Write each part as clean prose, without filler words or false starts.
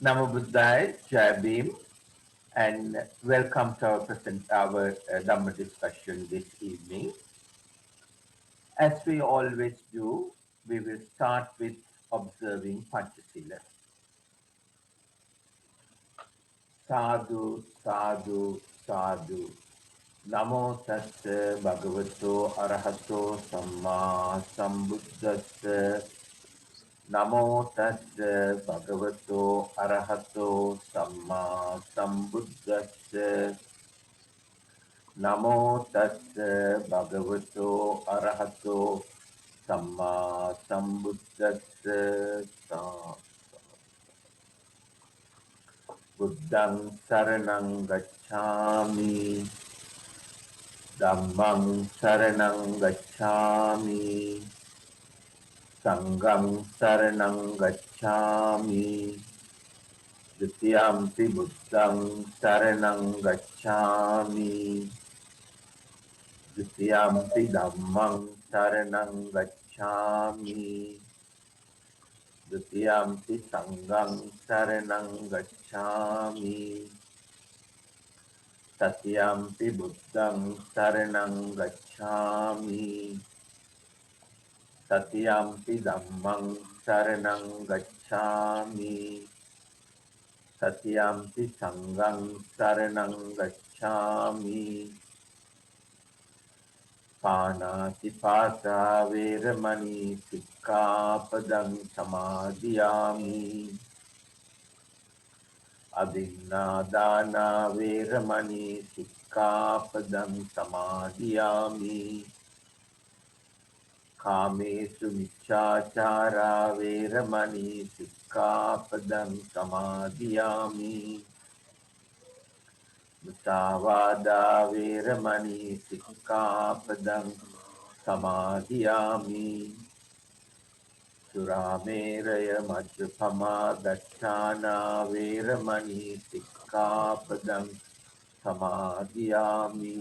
Namo Buddhaya, Jai Bhim, and welcome to our Dhamma discussion this evening. As we always do, we will start with observing Panchasila. Sadhu, sadhu, sadhu. Namo tassa bhagavato arahato samma sambuddhassa. Namo tassa bhagavato arahato samma sambuddhassa. Namo tassa bhagavato arahato samma sambuddhassa. Buddhang saranang gacchami, dhammang saranang gacchami, sanghang saranang gacchami, Dutiyampi buddhang saranang gacchami, Dutiyampi dhammang saranang gacchami, Dutiyampi sanghang saranang gacchami, Tatyampi buddhang saranang gacchami, Tatyampi dhammang saranang gacchami, Tatyampi sanghang saranang gacchami. Panatipata veramani sikkhapadang samadhiyami. Adinnadana veramani sikkhapadang samadhiyami. Kamesu miccācara veramani sikkhapadang samadhiyami. Musavada veramani sikkhapadang samadhiyami. Surameraya majjapama dacchana veramani sikkhapadang samadhiyami.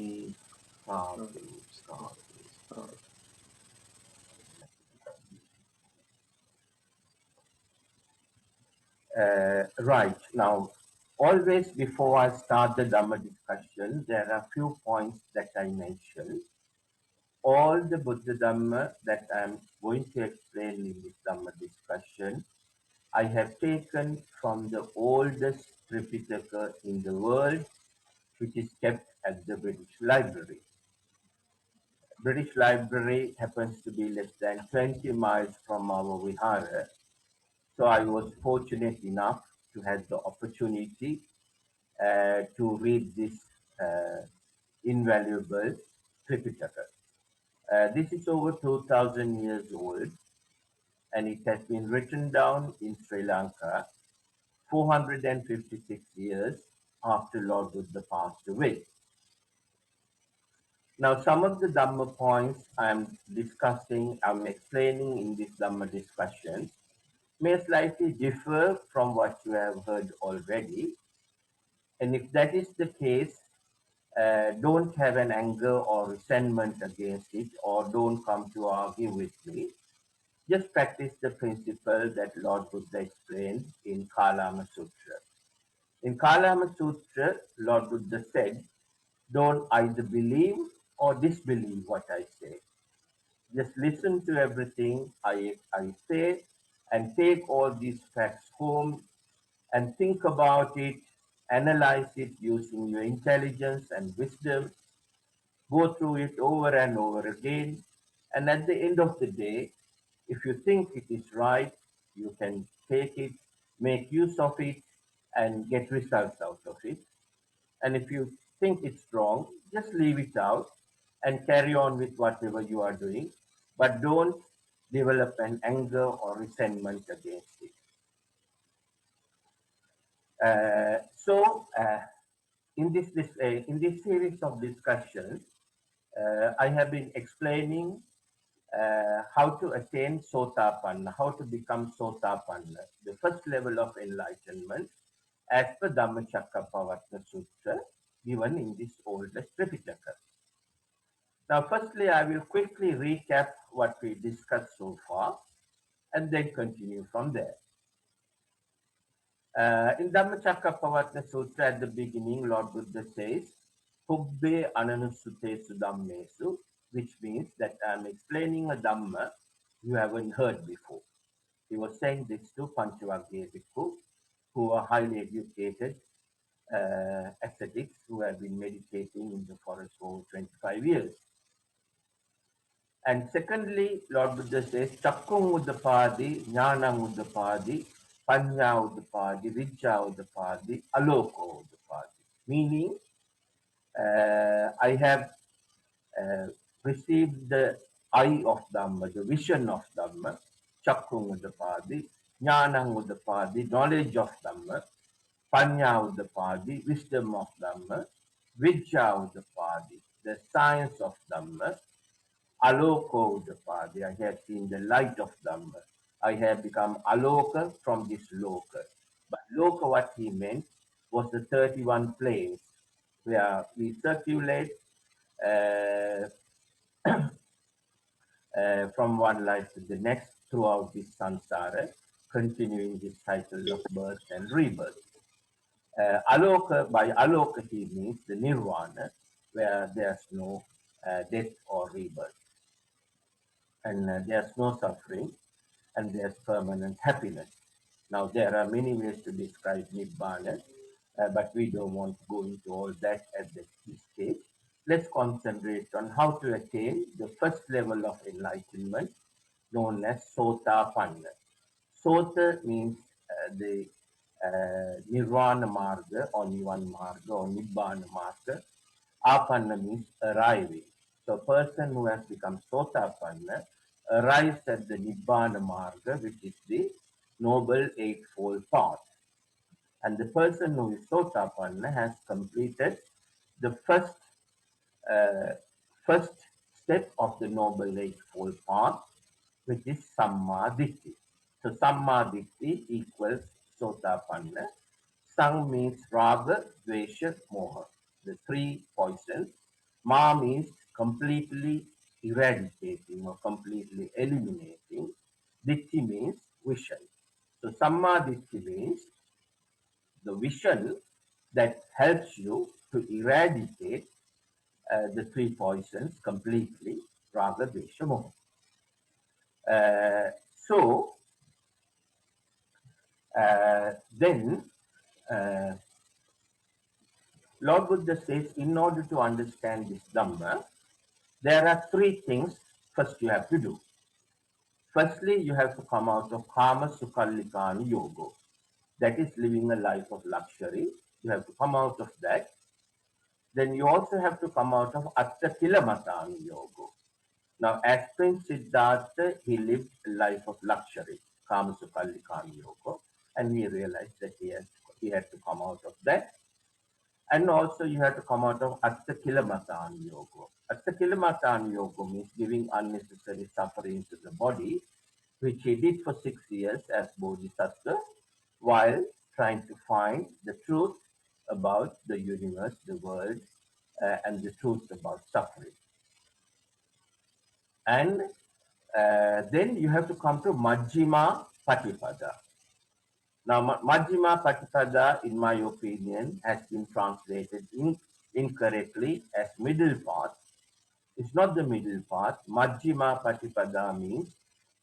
Sadhu, sadhu. Right. Now, always before I start the Dhamma discussion, there are few points that I mention. All the Buddha Dhamma that I am going to explain in this Dhamma discussion, I have taken from the oldest Tripitaka in the world, which is kept at the British Library. British Library happens to be less than 20 miles from our vihara. So I was fortunate enough to have the opportunity to read this invaluable Tripitaka. This is over 2000 years old, and it has been written down in Sri Lanka 456 years after Lord Buddha passed away. Now, some of the Dhamma points I'm explaining in this Dhamma discussion may slightly differ from what you have heard already. And if that is the case, don't have an anger or resentment against it, or don't come to argue with me. Just practice the principle that Lord Buddha explained in Kalama Sutra. In Kalama Sutra, Lord Buddha said, don't either believe or disbelieve what I say. Just listen to everything I say and take all these facts home and think about it, analyze it using your intelligence and wisdom, go through it over and over again, and at the end of the day, if you think it is right, you can take it, make use of it, and get results out of it. And if you think it's wrong, just leave it out and carry on with whatever you are doing, but don't develop an anger or resentment against it. In this series of discussions, I have been explaining how to attain Sothapanna, how to become Sothapanna, the first level of enlightenment, as per Dhammacakkappavattana Sutra, given in this oldest Tripitaka. Now, firstly, I will quickly recap what we discussed so far and then continue from there. In Dhammacakkappavattana Sutra at the beginning, Lord Buddha says, Hubbe Ananusutesu Dhammesu, which means that I'm explaining a Dhamma you haven't heard before. He was saying this to Panchavagya Bhikkhu, who are highly educated ascetics who have been meditating in the forest for 25 years. And secondly, Lord Buddha says, Chakkung Uddapadi, Jnanam Uddapadi, Panya Uddapadi, Vijja Uddapadi, Aloko Uddapadi. Meaning, I have uh, received the eye of Dhamma, the vision of Dhamma, Chakkung Uddapadi, Jnanam Uddapadi, knowledge of Dhamma, Panya Uddapadi, wisdom of Dhamma, Vijja Uddapadi, the science of Dhamma, Aloko Uddapadi, I have seen the light of Dhamma. I have become Aloka from this Loka. But Loka, what he meant, was the 31 planes where we circulate uh, from one life to the next throughout this samsara, continuing this cycle of birth and rebirth. Aloka, by Aloka, he means the Nirvana, where there's no death or rebirth, and there's no suffering, and there's permanent happiness. Now, there are many ways to describe Nibbana, but we don't want to go into all that at this stage. Let's concentrate on how to attain the first level of enlightenment known as Sothapanna. Sota means the Nirvana Marga or Nivan Marga or Nibbana Marga. Apanna means arriving. So a person who has become Sotapanna arrives at the Nibbana Marga, which is the Noble Eightfold Path. And the person who is Sotapanna has completed the uh, first step of the Noble Eightfold Path, which is Sammaditthi. So Sammaditthi equals Sotapanna. Sang means Raga, Dvesha, Moha, the three poisons. Ma means completely eradicating or completely eliminating. Ditti means vision. So Sammaditthi means the vision that helps you to eradicate the three poisons completely, Raga, Dvesha, Moha. Uh, so then uh, Lord Buddha says, in order to understand this Dhamma, there are three things first you have to do. Firstly, you have to come out of Kama Sukhallikani Yoga. That is living a life of luxury. You have to come out of that. Then you also have to come out of Atta Kilamatani Yoga. Now, as Prince Siddhartha, he lived a life of luxury, Kama Sukhallikani Yoga, and he realized that he had to come out of that. And also you have to come out of Attakilamatani Yoga. Attakilamatani Yoga means giving unnecessary suffering to the body, which he did for 6 years as Bodhisattva, while trying to find the truth about the universe, the world, and the truth about suffering. And then you have to come to Majjhima Patipada. Now, Majjhima Patipada, in my opinion, has been translated incorrectly as middle path. It's not the middle path. Majjhima Patipada means,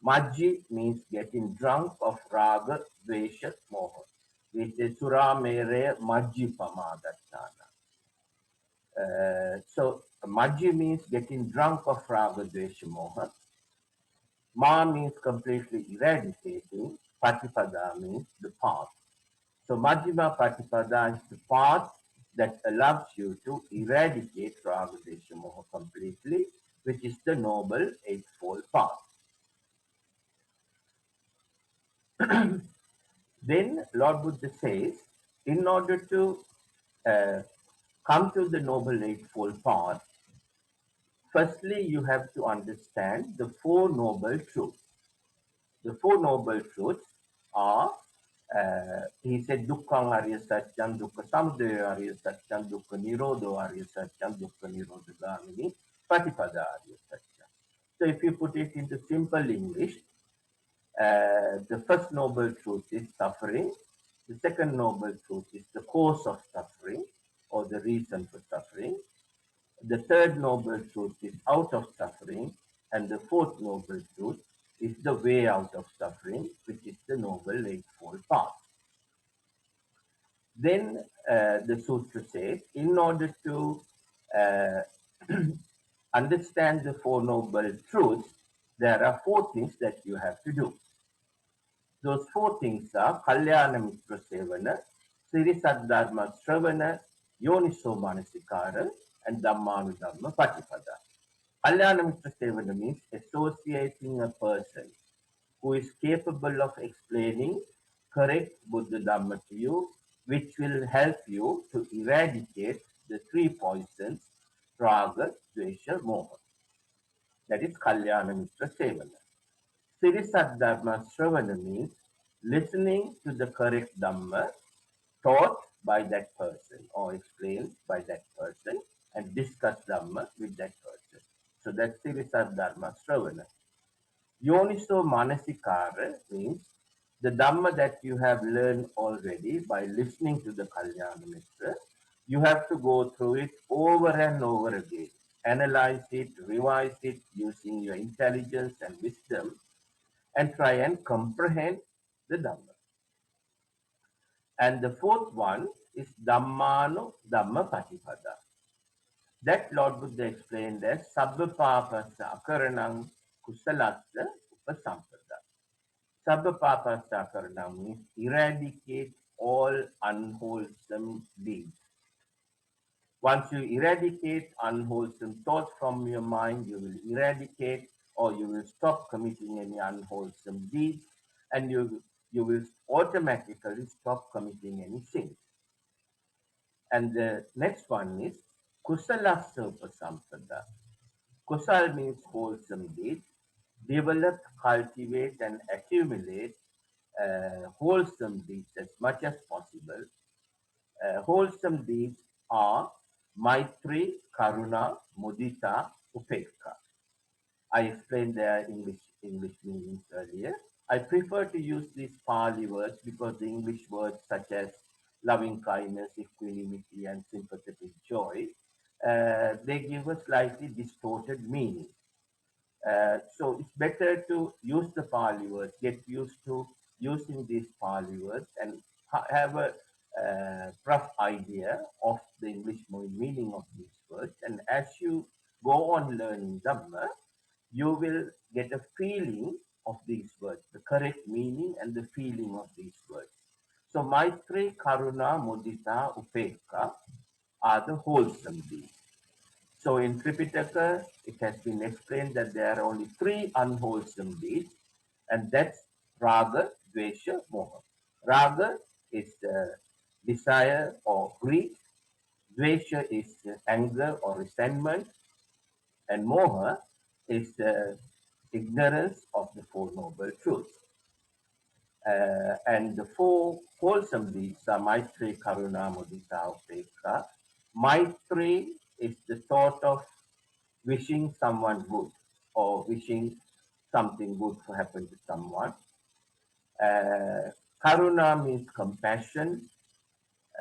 Majji means getting drunk of Raga, Dvesha, Moha. We say Sura Mere Majji Pamadatana. So, Majji means getting drunk of Raga, Dvesha, Moha. Ma means completely eradicating. Patipada means the path. So Majjhima Patipada is the path that allows you to eradicate Raga Desha Moha completely, which is the Noble Eightfold Path. Then Lord Buddha says, in order to uh, come to the Noble Eightfold Path, firstly you have to understand the Four Noble Truths. The Four Noble Truths are, he said, Dukkhang Arya Satyam, Dukkha Samudaya Arya Satyam, Dukkha Nirodho Arya Satyam, Dukkha Nirodha Gamini, Patipada Arya Satyam. So if you put it into simple English, the first noble truth is suffering The second noble truth is the cause of suffering or the reason for suffering. The third noble truth is out of suffering. And the fourth noble truth is the way out of suffering, which is the noble eightfold path. Then the sutra says, in order to uh, understand the Four Noble Truths, there are four things that you have to do. Those four things are Kalyana Mitra Sevana, Sirisaddharma Sravana, Yoniso Manasikara, and Dhammanudhamma Patipada. Kalyana Mitra Sevana means associating a person who is capable of explaining correct Buddha Dhamma to you, which will help you to eradicate the three poisons, Raga, Dvesha, Moha. That is Kalyana Mitra Sevana. Sirisaddharma Sravana means listening to the correct Dhamma taught by that person or explained by that person and discuss Dhamma with that person. So that's Sirisaddharma Sravana. Yoniso Manasikara means the Dhamma that you have learned already by listening to the Kalyana Mitra, you have to go through it over and over again. Analyze it, revise it using your intelligence and wisdom, and try and comprehend the Dhamma. And the fourth one is Dhammano Dhamma Patipada. That Lord Buddha explained as Sabba Papasa Akaranam Kusalatsa Upasampada. Sabba Papasa Akaranam means eradicate all unwholesome deeds. Once you eradicate unwholesome thoughts from your mind, you will eradicate or you will stop committing any unwholesome deeds and you will automatically stop committing any sin. And the next one is Kusalasya Upasampada. Kusal means wholesome deeds. Develop, cultivate, and accumulate wholesome deeds as much as possible. Wholesome deeds are Maitri, Karuna, Mudita, Upekka. I explained their English meanings earlier. I prefer to use these Pali words because the English words such as loving kindness, equanimity, and sympathetic joy, they give a slightly distorted meaning. So it's better to use the Pali words, get used to using these Pali words and have a rough idea of the English meaning of these words. And as you go on learning Dhamma, you will get a feeling of these words, the correct meaning and the feeling of these words. So Maitri, Karuna, Mudita, Upekka are the wholesome deeds. So in Tripitaka, it has been explained that there are only three unwholesome deeds, and that's Raga, Dvesha, Moha. Raga is desire or greed, Dvesha is anger or resentment, and Moha is ignorance of the Four Noble Truths. And the four wholesome deeds are Maitri, Karuna, Mudita, Upekka. Maitri is the thought of wishing someone good or wishing something good to happen to someone. Karuna means compassion.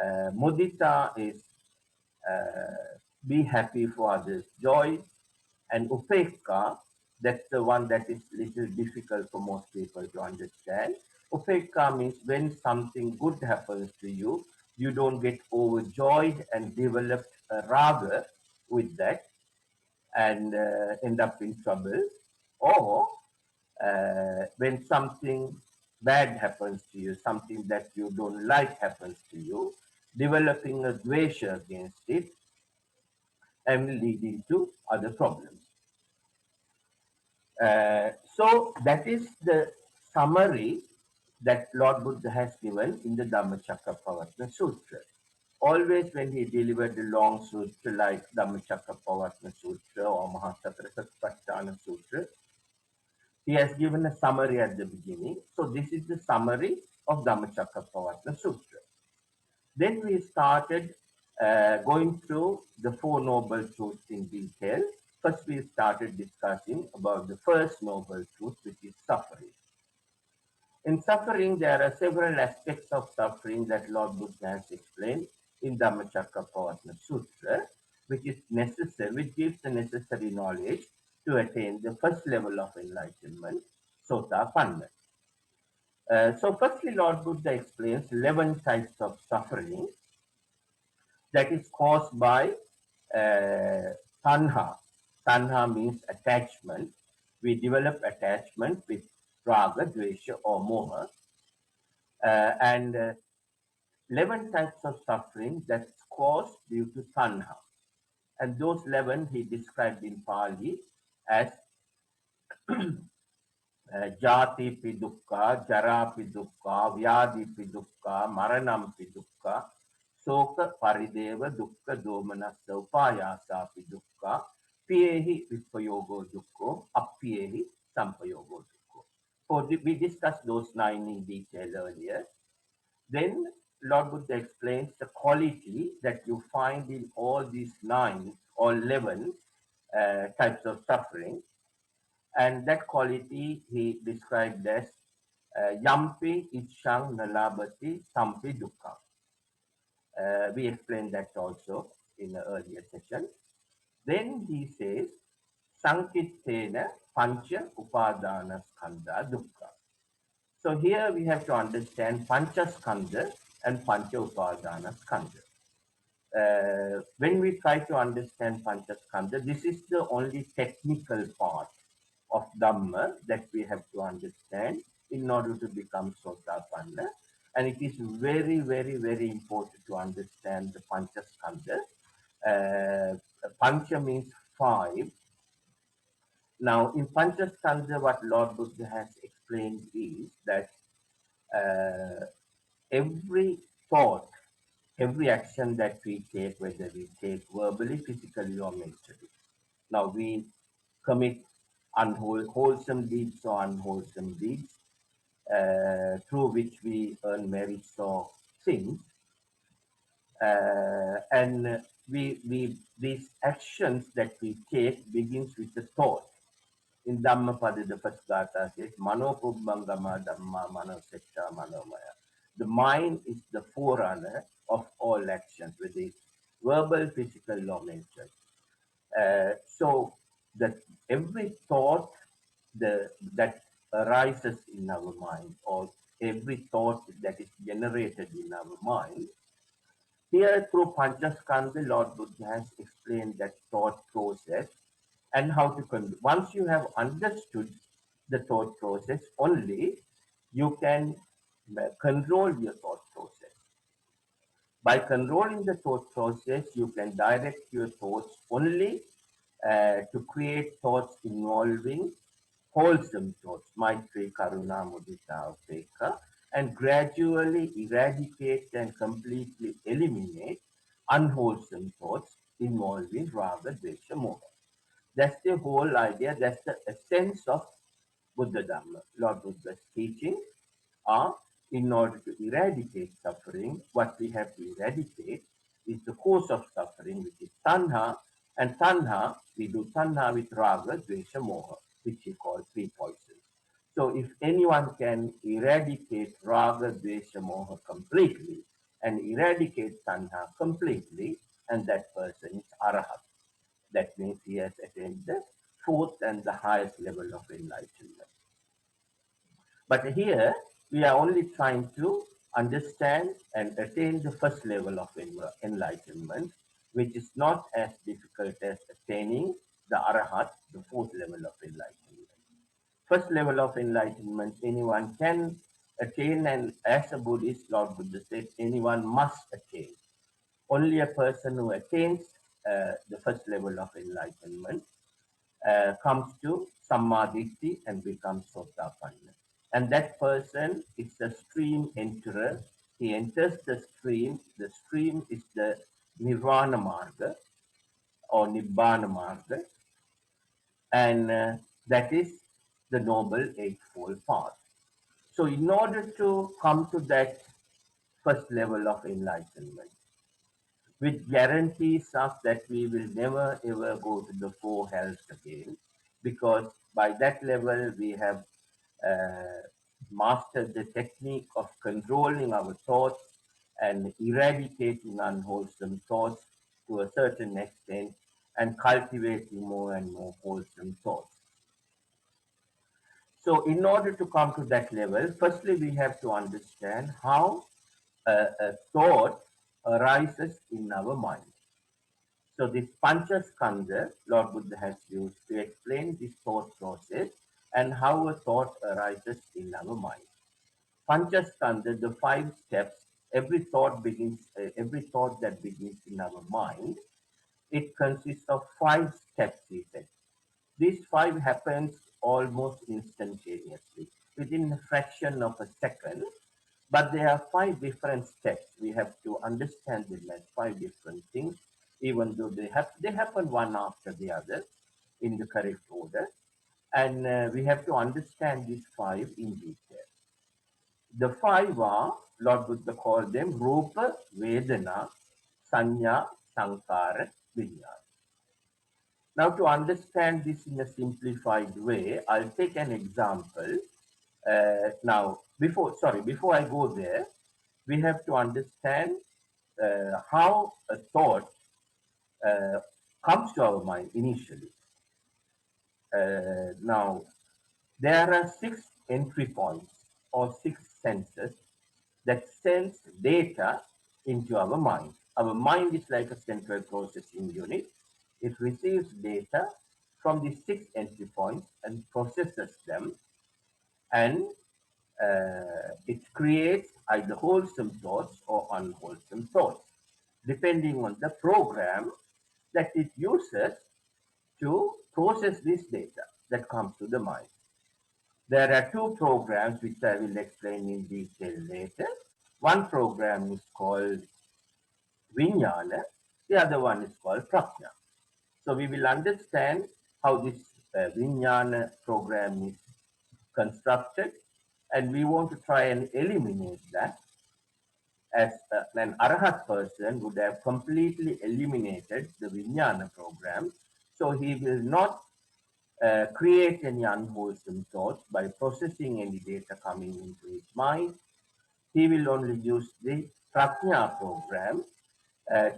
Mudita is be happy for others' joy. And Upekka, that's the one that is little difficult for most people to understand. Upekka means when something good happens to you, you don't get overjoyed and develop a raga with that and end up in trouble. Or when something bad happens to you, something that you don't like happens to you, developing a dvesha against it and leading to other problems. So that is the summary that Lord Buddha has given in the Dhammacakkappavattana Sutra. Always when he delivered a long sutra like Dhammacakkappavattana Sutra or Mahasatrasatpatthana Sutra, he has given a summary at the beginning. So this is the summary of Dhammacakkappavattana Sutra. Then we started going through the Four Noble Truths in detail. First, we started discussing about the first Noble Truth, which is suffering. In suffering, there are several aspects of suffering that Lord Buddha has explained in Dhammacakkappavattana Sutra, which is necessary, which gives the necessary knowledge to attain the first level of enlightenment, Sothapanna. So, firstly, Lord Buddha explains 11 types of suffering that is caused by uh, tanha. Tanha means attachment. We develop attachment with raga, dvesha, or moha, and 11 types of suffering that's caused due to tanha. And those 11 he described in Pali as jati pi dukkha, jara pi dukkha, vyadi pi dukkha, maranam pi dukkha, soka parideva dukkha domanassa upayasa pi dukkha, piyehi vipayogo dukkho, appiyehi sampayogo dukkho. So we discussed those 9 in detail earlier. Then Lord Buddha explains the quality that you find in all these 9 or 11 types of suffering. And that quality he described as yampi ichang nalabati sampi dukkha. We explained that also in the earlier session. Then he says sankittena pancha upadana skandha dukkha. So here we have to understand pancha skandha and pancha upadana skandha. When we try to understand Panchaskandha, this is the only technical part of Dhamma that we have to understand in order to become Sotapanna. And it is very, very, very important to understand the Panchaskandha. Pancha means 5. Now, in Panchaskandha, what Lord Buddha has explained is that uh, every thought, every action that we take, whether we take verbally, physically, or mentally. Now we commit wholesome deeds or unwholesome deeds through which we earn merits or sins. And these actions that we take begins with a thought. In Dhammapada, the first Gatha says, Mano Pubbangama Dhamma Mano Secta Manomaya. The mind is the forerunner of all actions, whether it's verbal, physical, or mental. So that every thought that arises in our mind, or every thought that is generated in our mind, here through Panchaskandha, Lord Buddha has explained that thought process and how to control. Once you have understood the thought process, only you can control your thought process. By controlling the thought process, you can direct your thoughts only to create thoughts involving wholesome thoughts, Maitri, Karuna, Mudita, Upekha, and gradually eradicate and completely eliminate unwholesome thoughts involving Raga, Dvesha, Moha. That's the whole idea, that's the essence of Buddha Dhamma. Lord Buddha's teaching are in order to eradicate suffering, what we have to eradicate is the cause of suffering, which is tanha. And tanha, we do tanha with raga, dvesha, moha, which we call three poisons. So if anyone can eradicate raga, dvesha, moha completely and eradicate tanha completely, and that person is arahat. That means he has attained the fourth and the highest level of enlightenment. But here we are only trying to understand and attain the first level of enlightenment, which is not as difficult as attaining the arahat, the fourth level of enlightenment. First level of enlightenment, anyone can attain, and as a Buddhist, Lord Buddha said, anyone must attain. Only a person who attains the first level of enlightenment comes to Sammaditthi and becomes Sotapanna. And that person is the stream enterer. He enters the stream. The stream is the Nirvana Marga or Nibbana Marga, and that is the Noble Eightfold Path. So, in order to come to that first level of enlightenment, which guarantees us that we will never ever go to the four hells again, because by that level we have uh, master the technique of controlling our thoughts and eradicating unwholesome thoughts to a certain extent and cultivating more and more wholesome thoughts. So, in order to come to that level, firstly, we have to understand how a thought arises in our mind. So, this Panchaskandha, Lord Buddha has used to explain this thought process and how a thought arises in our mind. Panchaskandha, the 5 steps, every thought that begins in our mind, it consists of 5 steps, he said. These 5 happens almost instantaneously, within a fraction of a second, but there are 5 different steps. We have to understand them as 5 different things, even though they happen one after the other in the correct order. And we have to understand these 5 in detail. The 5 are, Lord Buddha called them Rupa, Vedana, Sanya, Sankara, Vinyana. Now, to understand this in a simplified way, I'll take an example. Before I go there, we have to understand how a thought uh, comes to our mind initially. Now, there are 6 entry points or 6 senses that sends data into our mind. Our mind is like a central processing unit. It receives data from the 6 entry points and processes them, and it creates either wholesome thoughts or unwholesome thoughts, depending on the program that it uses to process this data that comes to the mind. There are 2 programs which I will explain in detail later. One program is called Vijnana, the other one is called Prajna. So we will understand how this Vijnana program is constructed, and we want to try and eliminate that, as an Arhat person would have completely eliminated the Vijnana program. So he will not create any unwholesome thoughts by processing any data coming into his mind. He will only use the Prajna program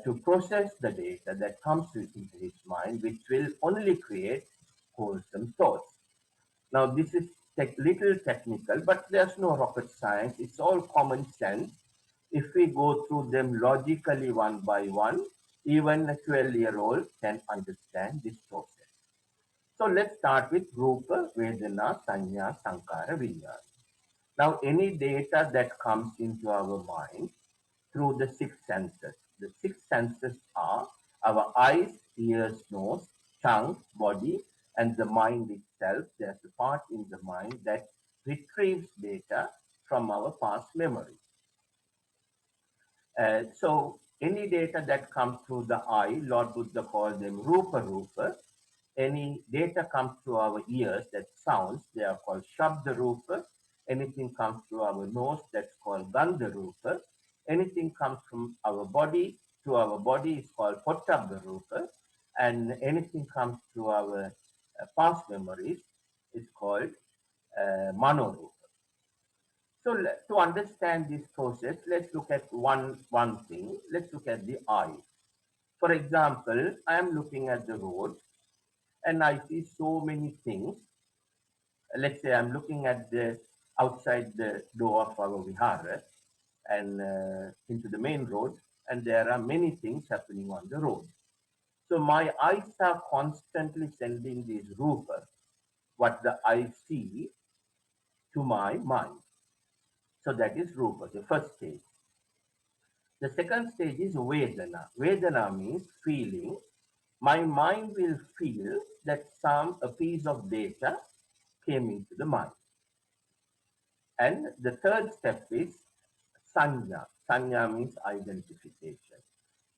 to process the data that comes into his mind, which will only create wholesome thoughts. Now, this is little technical, but there's no rocket science. It's all common sense. If we go through them logically one by one, even a 12-year-old can understand this process. So let's start with Rupa, Vedana, Sanya, Sankara, Vinyana. Now, any data that comes into our mind through the 6 senses. The 6 senses are our eyes, ears, nose, tongue, body, and the mind itself. There's a part in the mind that retrieves data from our past memory. So any data that comes through the eye, Lord Buddha called them Rupa Rupa. Any data comes through our ears, that sounds, they are called Shabda Rupa. Anything comes through our nose, that's called Gandha Rupa. Anything comes from our body to our body is called Pottabha Rupa. And anything comes through our past memories is called Mano Rupa. So to understand this process, let's look at one thing. Let's look at the eye. For example, I am looking at the road and I see so many things. Let's say I'm looking at the outside the door of our vihara and into the main road, and there are many things happening on the road. So my eyes are constantly sending these rupa, what the eye see, to my mind. So that is rupa, the first stage. The second stage is Vedana. Vedana means feeling. My mind will feel that a piece of data came into the mind. And the third step is Sanya. Sanya means identification.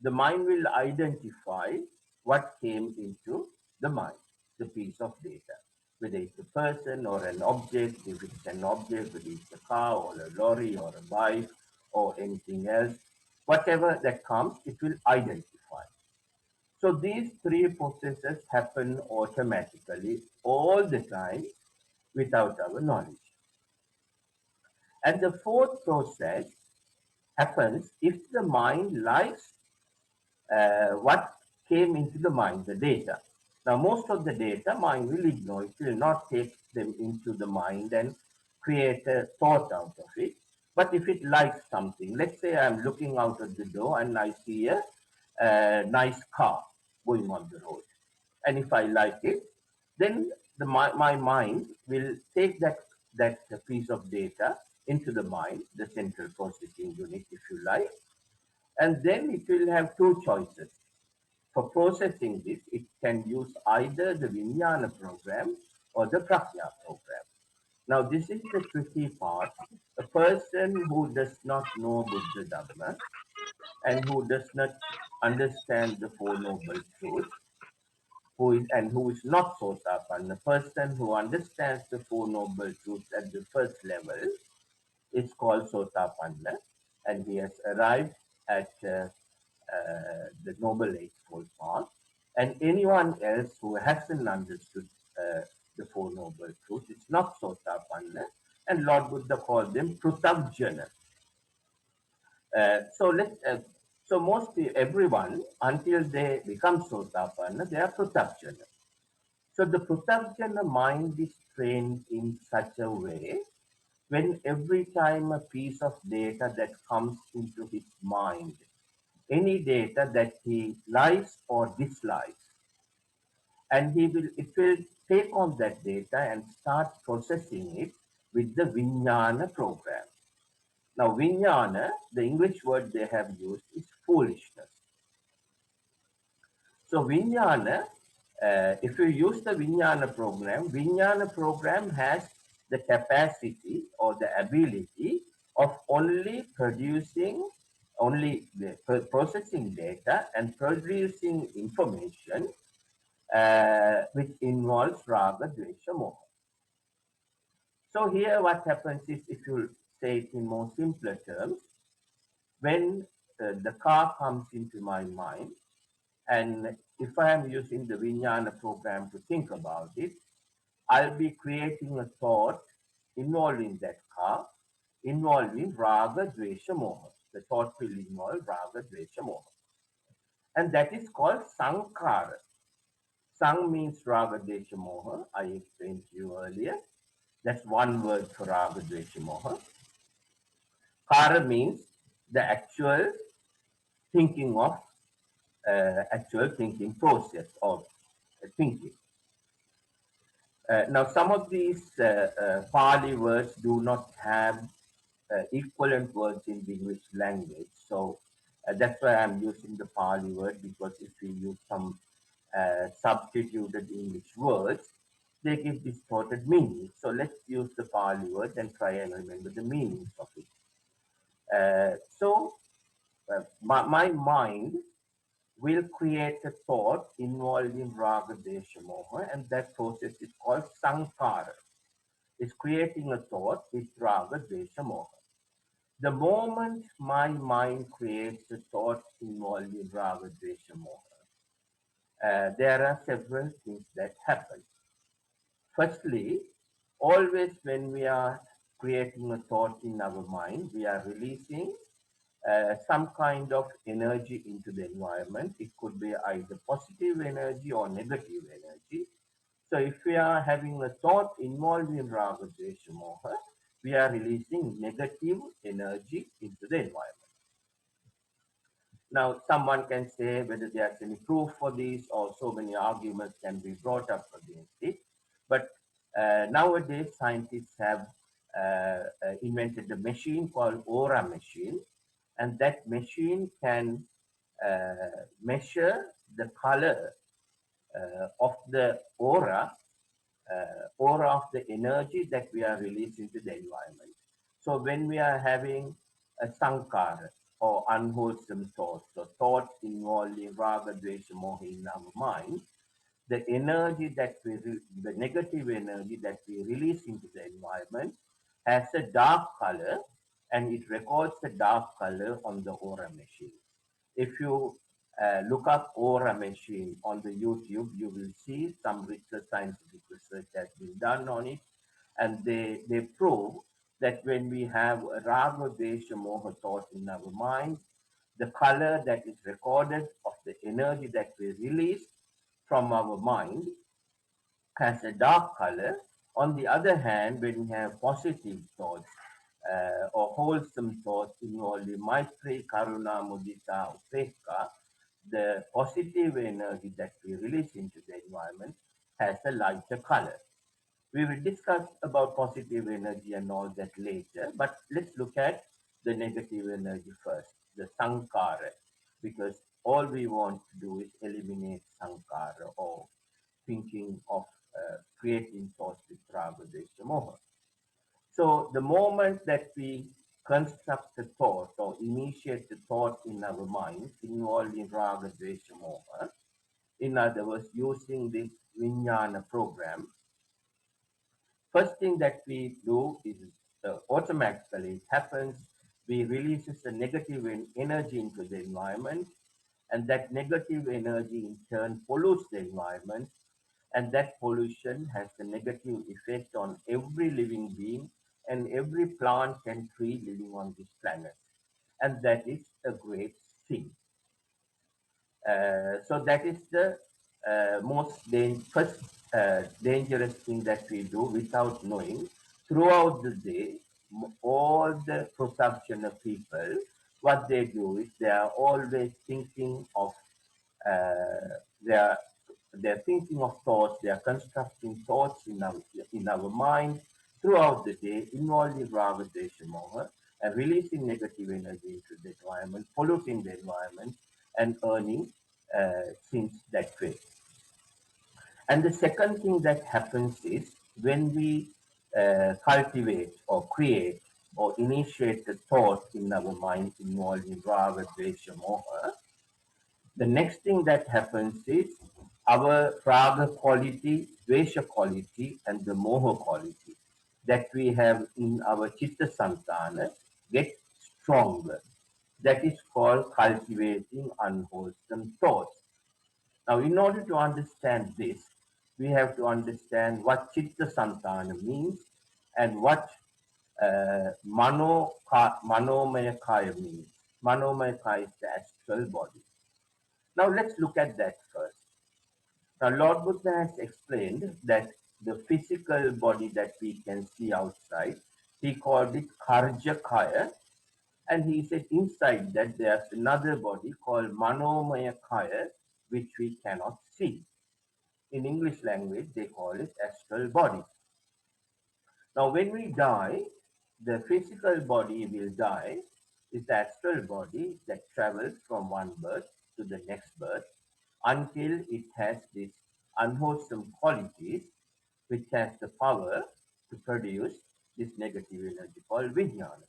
The mind will identify what came into the mind, the piece of data, whether it's a person or an object, if it's an object, whether it's a car or a lorry or a bike or anything else, whatever that comes, it will identify. So these 3 processes happen automatically all the time without our knowledge. And the fourth process happens if the mind likes what came into the mind, the data. Now, most of the data mind will ignore. It will not take them into the mind and create a thought out of it. But if it likes something, let's say I'm looking out of the door and I see a nice car going on the road. And if I like it, then my mind will take that piece of data into the mind, the central processing unit, if you like, and then it will have two choices. For processing this, it can use either the Vijnana program or the Prajna program. Now, this is the tricky part. A person who does not know Buddha Dhamma and who does not understand the Four Noble Truths, who is not Sotapanna, a person who understands the Four Noble Truths at the first level is called Sothapanna, and he has arrived at the Noble Eightfold Path. And anyone else who hasn't understood the Four Noble Truths is not Sothapanna, and Lord Buddha called them Prutagjana. So mostly everyone, until they become Sotapanna, they are Prutagjana. So the Prutagjana mind is trained in such a way when every time a piece of data that comes into his mind, any data that he likes or dislikes, and it will take on that data and start processing it with the Vijnana program. Now, Vijnana, the English word they have used is foolishness. So Vijnana, if you use the Vijnana program has the capacity or the ability of only producing, only processing data and producing information which involves raga, dvesha, moha. So here what happens is, if you say it in more simpler terms, when the car comes into my mind, and if I am using the Vijnana program to think about it, I'll be creating a thought involving that car, involving raga, dvesha, moha. The thought will involve raga, dvesha, moha. And that is called sankhara. Sang means raga, dvesha, moha. I explained to you earlier. That's one word for raga, dvesha, moha. Kara means the actual thinking process of thinking. Now, some of these Pali words do not have equivalent words in the English language. So that's why I'm using the Pali word, because if we use some substituted English words, they give distorted meaning. So let's use the Pali word and try and remember the meanings of it. My mind will create a thought involving raga, desha, moha, and that process is called sankhara. It's creating a thought with raga, desha, moha. The moment my mind creates a thought involving raga, desha, moha, there are several things that happen. Firstly, always when we are creating a thought in our mind, we are releasing some kind of energy into the environment. It could be either positive energy or negative energy. So if we are having a thought involved in raga, dvesha, moha, we are releasing negative energy into the environment. Now, someone can say whether there's any proof for this, or so many arguments can be brought up against it. But nowadays, scientists have invented a machine called aura machine, and that machine can measure the color of the aura of the energy that we are releasing to the environment. So when we are having a sankara or unwholesome thoughts, or thoughts involving raga, dvesha, moha in our mind, the energy that the negative energy that we release into the environment has a dark color, and it records the dark color on the aura machine. If you look up aura machine on the YouTube, you will see some research, scientific research has been done on it, and they prove that when we have a raga, desha, moha thought in our mind, the color that is recorded of the energy that we release from our mind has a dark color. On the other hand, when we have positive thoughts or wholesome thoughts involving Maitri, Karuna, Mudita, Upekka, the positive energy that we release into the environment has a lighter color. We will discuss about positive energy and all that later, but let's look at the negative energy first, the Sankara, because all we want to do is eliminate Sankara or thinking of creating thoughts with Raga, Desha, Moha. So the moment that we construct a thought or initiate the thought in our mind involving Raga, Desha, Moha, in other words, using this Vijnana program, first thing that we do is automatically it happens, we releases a negative energy into the environment, and that negative energy in turn pollutes the environment, and that pollution has a negative effect on every living being and every plant and tree living on this planet. And that is a great thing. So that is the first dangerous thing that we do without knowing. Throughout the day, all the perception of people, what they do is they are always thinking of their they're thinking of thoughts, they are constructing thoughts in our mind throughout the day, involving raga, desha, moha, and releasing negative energy into the environment, polluting the environment, and earning things that way. And the second thing that happens is when we cultivate or create or initiate the thought in our mind involving raga, desha, moha, the next thing that happens is our raga quality, dvesha quality, and the moha quality that we have in our chitta santana get stronger. That is called cultivating unwholesome thoughts. Now, in order to understand this, we have to understand what chitta santana means and what manomaya kaya means. Manomaya kaya is the astral body. Now let's look at that first. Now Lord Buddha has explained that the physical body that we can see outside, he called it Karjakaya, and he said inside that there's another body called Manomaya Kaya, which we cannot see. In English language, they call it astral body. Now when we die, the physical body will die, is the astral body that travels from one birth to the next birth until it has these unwholesome qualities which has the power to produce this negative energy called vijnana.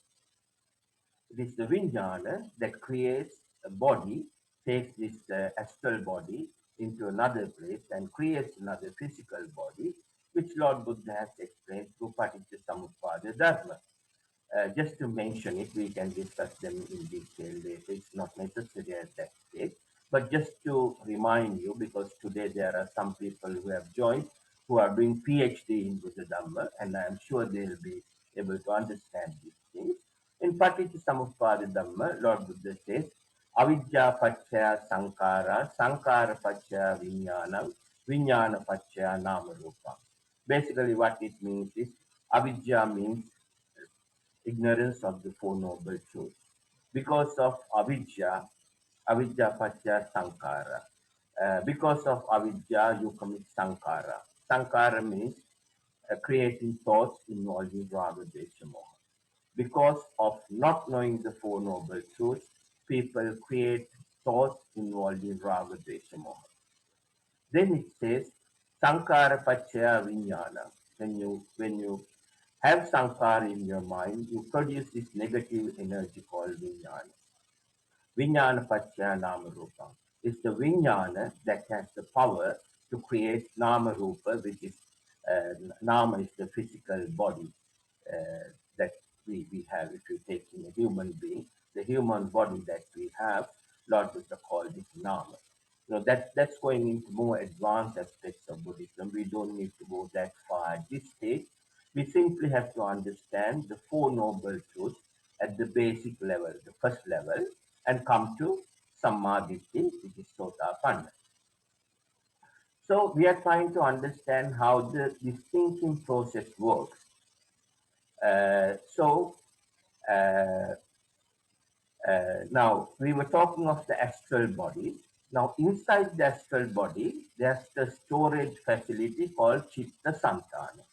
It is the vijnana that creates a body, takes this astral body into another place and creates another physical body, which Lord Buddha has explained through Paticca Dharma. Just to mention it, we can discuss them in detail later. It's not necessary at that stage. But just to remind you, because today there are some people who have joined who are doing PhD in Buddha Dhamma, and I am sure they'll be able to understand these things. In Paticca Dhamma, Lord Buddha says, Avidya Pachya Sankara, Sankara Pachya Vijnana, Vijnana Pachya Nama Rupa. Basically, what it means is Avidya means ignorance of the Four Noble Truths. Because of avidya, avidya pacha sankara. Because of avidya, you commit sankara. Sankara means creating thoughts involving raga, desha, moha. Because of not knowing the Four Noble Truths, people create thoughts involving raga, desha, moha. Then it says sankara pachya vijnana. When you have sankara in your mind, you produce this negative energy called vijnana. Vijnana Pachya Nama Rupa. It's the Vijnana that has the power to create Nama Rupa, which is Nama is the physical body that we have. If you take in a human being, the human body that we have, Lord Buddha called it Nama. That's going into more advanced aspects of Buddhism. We don't need to go that far at this stage. We simply have to understand the Four Noble Truths at the basic level, the first level, and come to Sammaditthi, which is Sothapanna. So we are trying to understand how this thinking process works. So uh, now we were talking of the astral body. Now inside the astral body, there's the storage facility called Chitta Santana.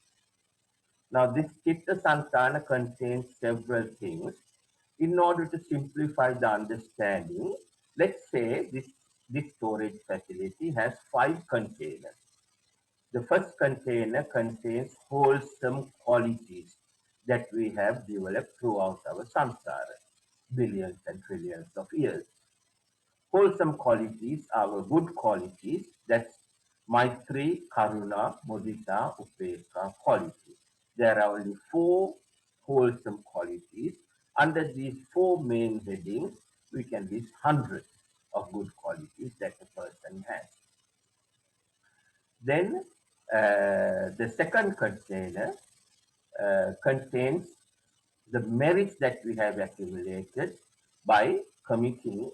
Now this Chitta Santana contains several things. In order to simplify the understanding, let's say this storage facility has five containers. The first container contains wholesome qualities that we have developed throughout our samsara, billions and trillions of years. Wholesome qualities are our good qualities, that's Maitri, Karuna, Mudita, Upeka qualities. There are only four wholesome qualities. Under these four main headings, we can list hundreds of good qualities that a person has. Then the second container contains the merits that we have accumulated by committing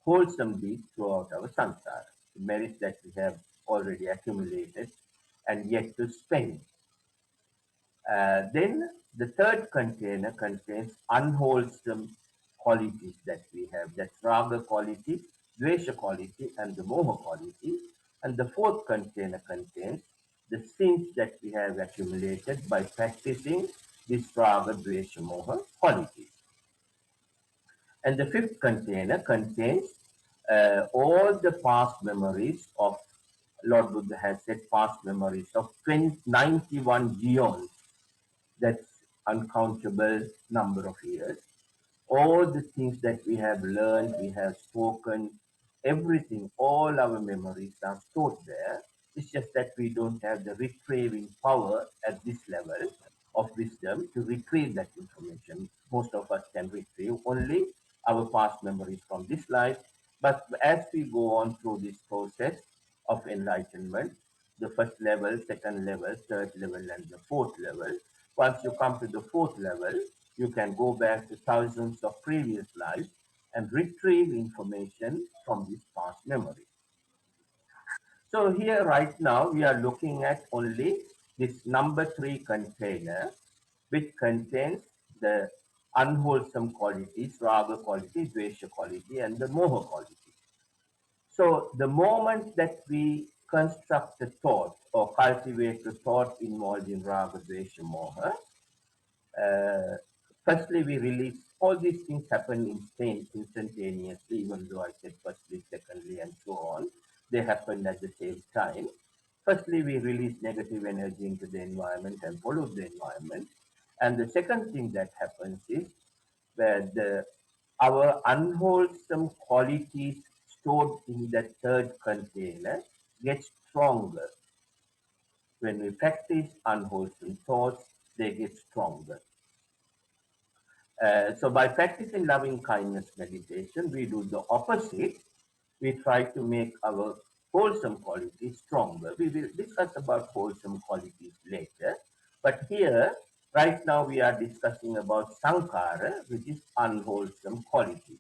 wholesome deeds throughout our samsara, the merits that we have already accumulated and yet to spend. Then the third container contains unwholesome qualities that we have. That's raga quality, dvesha quality, and the moha quality. And the fourth container contains the sins that we have accumulated by practicing this raga, dvesha, moha qualities. And the fifth container contains all the past memories of Lord Buddha has said past memories of 91 geons, that's uncountable number of years. All the things that we have learned, we have spoken, everything, all our memories are stored there. It's just that we don't have the retrieving power at this level of wisdom to retrieve that information. Most of us can retrieve only our past memories from this life. But as we go on through this process of enlightenment, the first level, second level, third level, and the fourth level, once you come to the fourth level, you can go back to thousands of previous lives and retrieve information from this past memory. So here right now we are looking at only this number three container, which contains the unwholesome qualities, raga quality, dvesha quality, and the moha quality. So the moment that we construct a thought or cultivate a thought involved in raga, dvesha, moha, uh, firstly, we release all these things happen instantaneously, even though I said firstly, secondly, and so on. They happen at the same time. Firstly, we release negative energy into the environment and follow the environment. And the second thing that happens is that our unwholesome qualities stored in the third container get stronger. When we practice unwholesome thoughts, they get stronger. So by practicing loving kindness meditation, we do the opposite. We try to make our wholesome qualities stronger. We will discuss about wholesome qualities later. But here, right now, we are discussing about sankara, which is unwholesome qualities.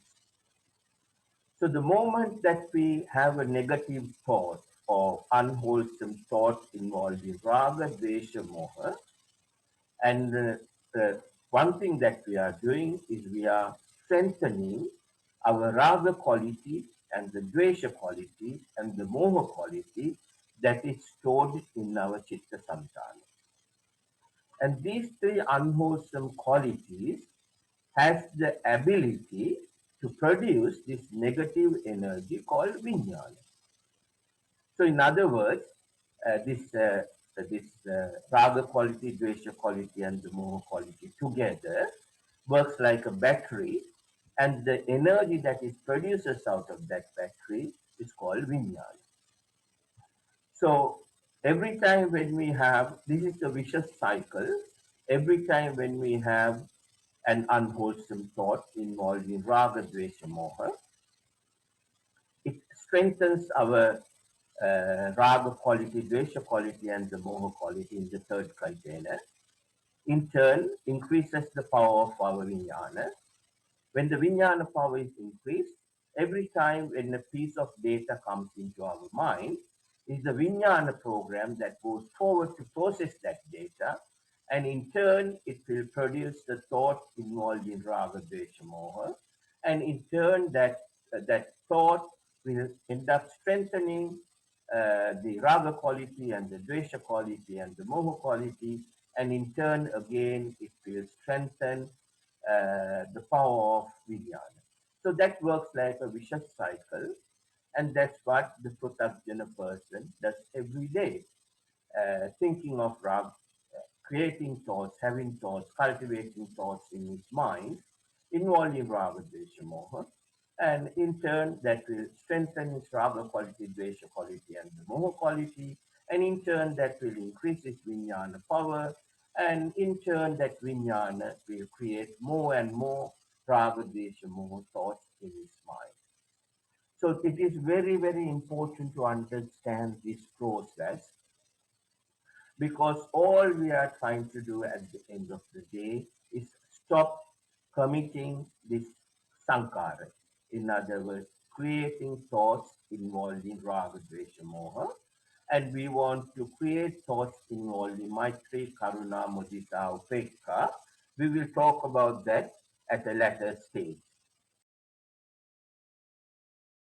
So the moment that we have a negative thought or unwholesome thought involved in raga, dvesha, moha, and one thing that we are doing is we are strengthening our raga quality and the dvesha quality and the moha quality that is stored in our chitta santana. And these three unwholesome qualities has the ability to produce this negative energy called vijnana. So in other words, this raga quality, dvesha quality, and the moha quality together works like a battery, and the energy that is produces out of that battery is called vijnana. So every time when we have, this is the vicious cycle, every time when we have an unwholesome thought involving raga, dvesha, moha, it strengthens our raga quality, dvesha quality, and the moha quality in the third container. in turn increases the power of our vijnana. When the vijnana power is increased, every time when a piece of data comes into our mind, is the vijnana program that goes forward to process that data, and in turn it will produce the thought involved in raga, dvesha, moha, and in turn that thought will end up strengthening the raga quality and the dvesha quality and the moha quality, and in turn again it will strengthen the power of vijnana. So that works like a vicious cycle, and that's what the Prathagjana person does every day, thinking of Rag, creating thoughts, having thoughts, cultivating thoughts in his mind, involving Raga, Dvesha, Moha, and in turn that will strengthen his Raga quality, Dvesha quality, and the Moha quality, and in turn that will increase his Vijnana power, and in turn that Vijnana will create more and more Raga, Dvesha, Moha thoughts in his mind. So it is very, very important to understand this process, because all we are trying to do at the end of the day is stop committing this sankara. In other words, creating thoughts involving raga, dvesha, moha, and we want to create thoughts involving maitri, karuna, mudita, upekka. We will talk about that at a later stage.